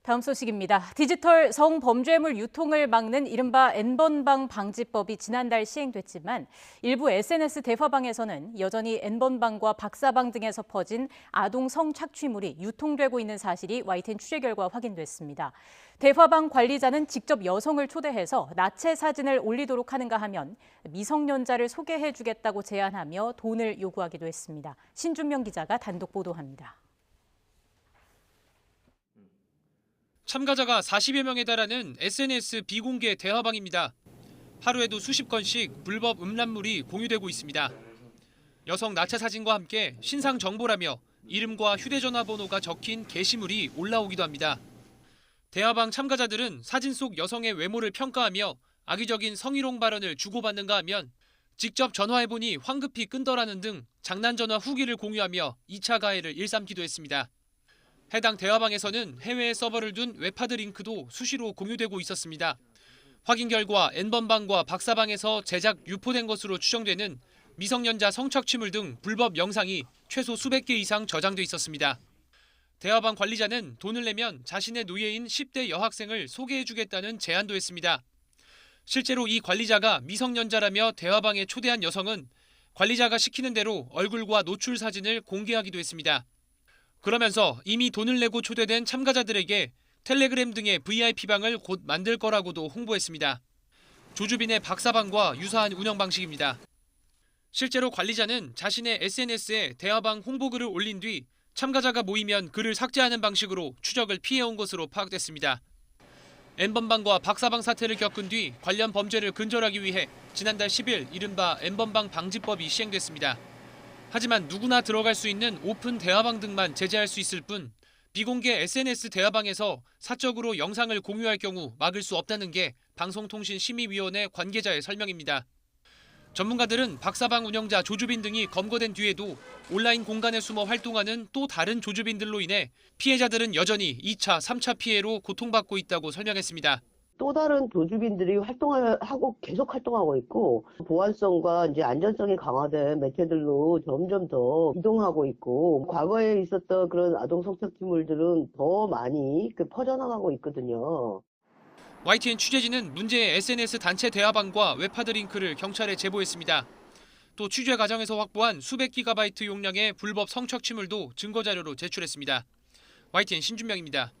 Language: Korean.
다음 소식입니다. 디지털 성범죄물 유통을 막는 이른바 N번방 방지법이 지난달 시행됐지만 일부 SNS 대화방에서는 여전히 N번방과 박사방 등에서 퍼진 아동 성착취물이 유통되고 있는 사실이 YTN 취재 결과 확인됐습니다. 대화방 관리자는 직접 여성을 초대해서 나체 사진을 올리도록 하는가 하면 미성년자를 소개해주겠다고 제안하며 돈을 요구하기도 했습니다. 신준명 기자가 단독 보도합니다. 참가자가 40여 명에 달하는 SNS 비공개 대화방입니다. 하루에도 수십 건씩 불법 음란물이 공유되고 있습니다. 여성 나체 사진과 함께 신상 정보라며 이름과 휴대전화 번호가 적힌 게시물이 올라오기도 합니다. 대화방 참가자들은 사진 속 여성의 외모를 평가하며 악의적인 성희롱 발언을 주고받는가 하면 직접 전화해보니 황급히 끊더라는 등 장난 전화 후기를 공유하며 2차 가해를 일삼기도 했습니다. 해당 대화방에서는 해외에 서버를 둔 웹하드 링크도 수시로 공유되고 있었습니다. 확인 결과 N번방과 박사방에서 제작 유포된 것으로 추정되는 미성년자 성착취물 등 불법 영상이 최소 수백 개 이상 저장돼 있었습니다. 대화방 관리자는 돈을 내면 자신의 노예인 10대 여학생을 소개해주겠다는 제안도 했습니다. 실제로 이 관리자가 미성년자라며 대화방에 초대한 여성은 관리자가 시키는 대로 얼굴과 노출 사진을 공개하기도 했습니다. 그러면서 이미 돈을 내고 초대된 참가자들에게 텔레그램 등의 VIP방을 곧 만들 거라고도 홍보했습니다. 조주빈의 박사방과 유사한 운영 방식입니다. 실제로 관리자는 자신의 SNS에 대화방 홍보글을 올린 뒤 참가자가 모이면 글을 삭제하는 방식으로 추적을 피해온 것으로 파악됐습니다. N번방과 박사방 사태를 겪은 뒤 관련 범죄를 근절하기 위해 지난달 10일 이른바 N번방 방지법이 시행됐습니다. 하지만 누구나 들어갈 수 있는 오픈 대화방 등만 제재할 수 있을 뿐 비공개 SNS 대화방에서 사적으로 영상을 공유할 경우 막을 수 없다는 게 방송통신심의위원회 관계자의 설명입니다. 전문가들은 박사방 운영자 조주빈 등이 검거된 뒤에도 온라인 공간에 숨어 활동하는 또 다른 조주빈들로 인해 피해자들은 여전히 2차, 3차 피해로 고통받고 있다고 설명했습니다. 또 다른 조주빈들이 활동하고 계속 활동하고 있고 보안성과 이제 안전성이 강화된 매체들로 점점 더 이동하고 있고 과거에 있었던 그런 아동 성착취물들은 더 많이 퍼져나가고 있거든요. YTN 취재진은 문제의 SNS 단체 대화방과 웹하드 링크를 경찰에 제보했습니다. 또 취재 과정에서 확보한 수백 기가바이트 용량의 불법 성착취물도 증거 자료로 제출했습니다. YTN 신준명입니다.